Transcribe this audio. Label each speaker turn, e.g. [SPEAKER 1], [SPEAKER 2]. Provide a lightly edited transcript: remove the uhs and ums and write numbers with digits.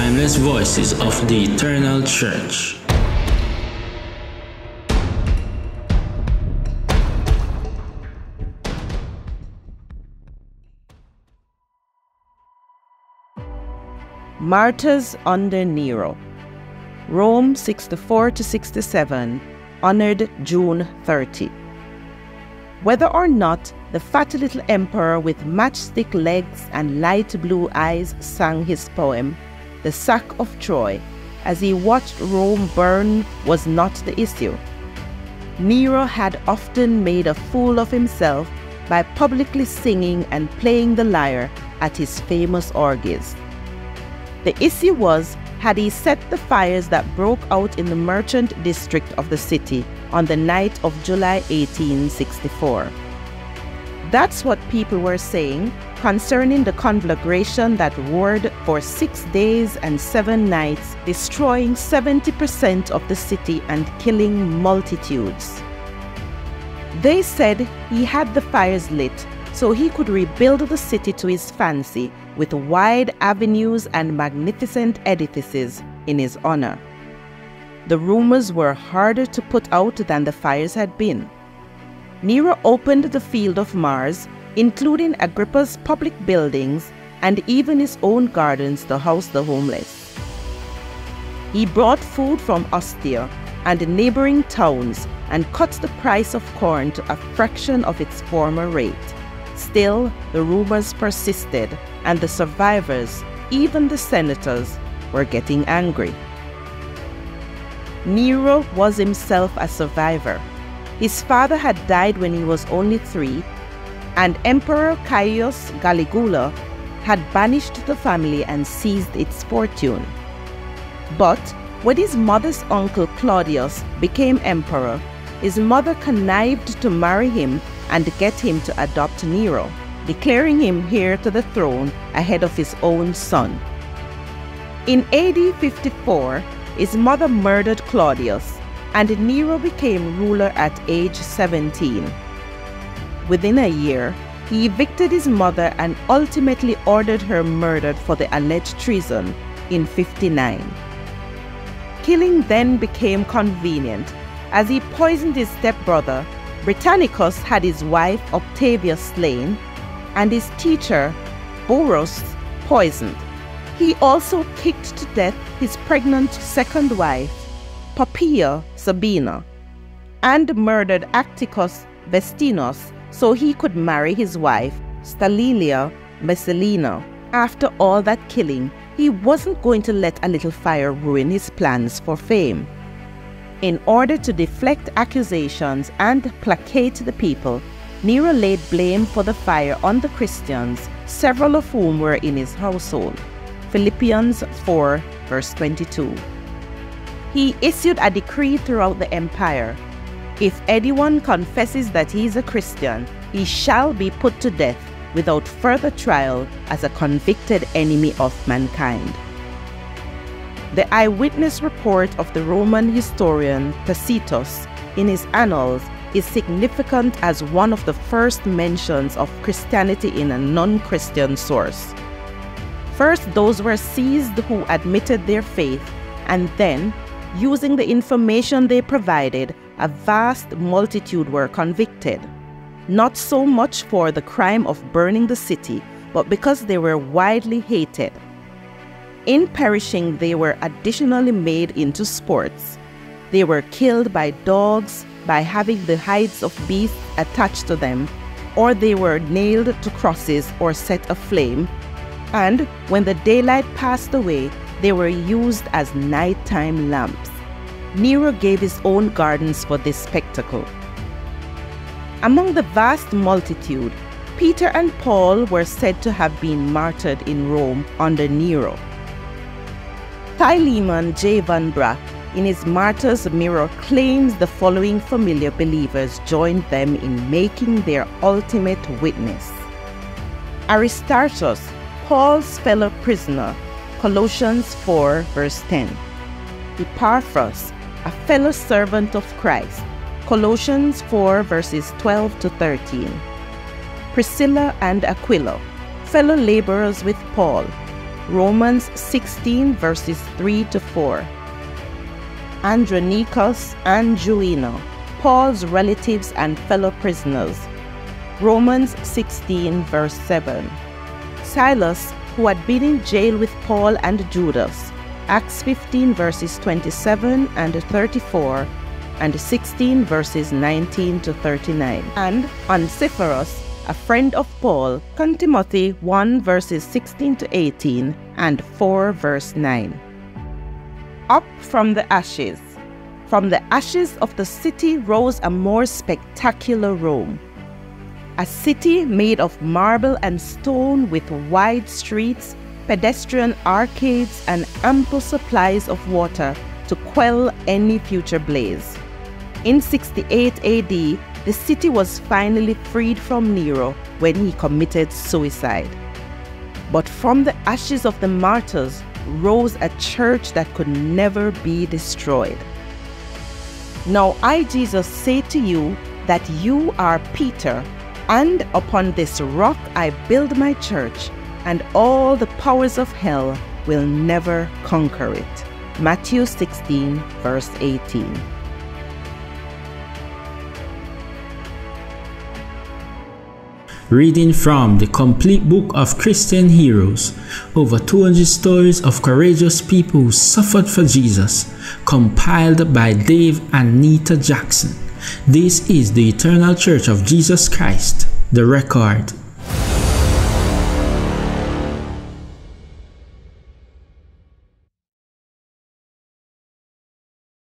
[SPEAKER 1] timeless voices of the eternal church.
[SPEAKER 2] Martyrs under Nero. Rome 64 to 67, honored June 30. Whether or not the fat little emperor with matchstick legs and light blue eyes sang his poem, The Sack of Troy, as he watched Rome burn was not the issue. Nero had often made a fool of himself by publicly singing and playing the lyre at his famous orgies. The issue was, had he set the fires that broke out in the merchant district of the city on the night of July 1864. That's what people were saying concerning the conflagration that roared for 6 days and 7 nights, destroying 70% of the city and killing multitudes. They said he had the fires lit so he could rebuild the city to his fancy with wide avenues and magnificent edifices in his honor. The rumors were harder to put out than the fires had been. Nero opened the field of Mars, including Agrippa's public buildings and even his own gardens to house the homeless. He brought food from Ostia and neighboring towns and cut the price of corn to a fraction of its former rate. Still, the rumors persisted, and the survivors, even the senators, were getting angry. Nero was himself a survivor. His father had died when he was only 3, and Emperor Caius Caligula had banished the family and seized its fortune. But when his mother's uncle Claudius became emperor, his mother connived to marry him and get him to adopt Nero, declaring him heir to the throne ahead of his own son. In AD 54, his mother murdered Claudius, and Nero became ruler at age 17. Within a year, he evicted his mother and ultimately ordered her murdered for the alleged treason in 59. Killing then became convenient, as he poisoned his stepbrother. Britannicus had his wife Octavia slain, and his teacher, Boros, poisoned. He also kicked to death his pregnant second wife, Poppaea Sabina, and murdered Atticus Vestinus so he could marry his wife, Stalilia Messalina. After all that killing, he wasn't going to let a little fire ruin his plans for fame. In order to deflect accusations and placate the people, Nero laid blame for the fire on the Christians, several of whom were in his household. Philippians 4, verse 22. He issued a decree throughout the empire. If anyone confesses that he is a Christian, he shall be put to death without further trial as a convicted enemy of mankind. The eyewitness report of the Roman historian Tacitus in his Annals is significant as one of the first mentions of Christianity in a non-Christian source. First, those were seized who admitted their faith, and then, using the information they provided, a vast multitude were convicted. Not so much for the crime of burning the city, but because they were widely hated. In perishing, they were additionally made into sports. They were killed by dogs by having the hides of beasts attached to them, or they were nailed to crosses or set aflame, and when the daylight passed away, they were used as nighttime lamps. Nero gave his own gardens for this spectacle. Among the vast multitude, Peter and Paul were said to have been martyred in Rome under Nero. Philemon J. Van Brack, in his Martyrs mirror, claims the following familiar believers joined them in making their ultimate witness. Aristarchus, Paul's fellow prisoner, Colossians 4, verse 10. Epaphras, a fellow servant of Christ, Colossians 4, verses 12 to 13. Priscilla and Aquila, fellow laborers with Paul, Romans 16 verses 3 to 4. Andronicus and Juina, Paul's relatives and fellow prisoners. Romans 16 verse 7. Silas, who had been in jail with Paul and Judas. Acts 15 verses 27 and 34 and 16 verses 19 to 39. And Onesiphorus, a friend of Paul, 2 Timothy 1 verses 16 to 18 and 4 verse 9. Up from the ashes. From the ashes of the city rose a more spectacular Rome. A city made of marble and stone with wide streets, pedestrian arcades, and ample supplies of water to quell any future blaze. In 68 AD, the city was finally freed from Nero when he committed suicide. But from the ashes of the martyrs rose a church that could never be destroyed. Now I, Jesus, say to you that you are Peter, and upon this rock I build my church, and all the powers of hell will never conquer it. Matthew 16 verse 18.
[SPEAKER 1] Reading from the complete book of Christian heroes, over 200 stories of courageous people who suffered for Jesus, compiled by Dave and Nita Jackson. This is the Eternal Church of Jesus Christ, the record.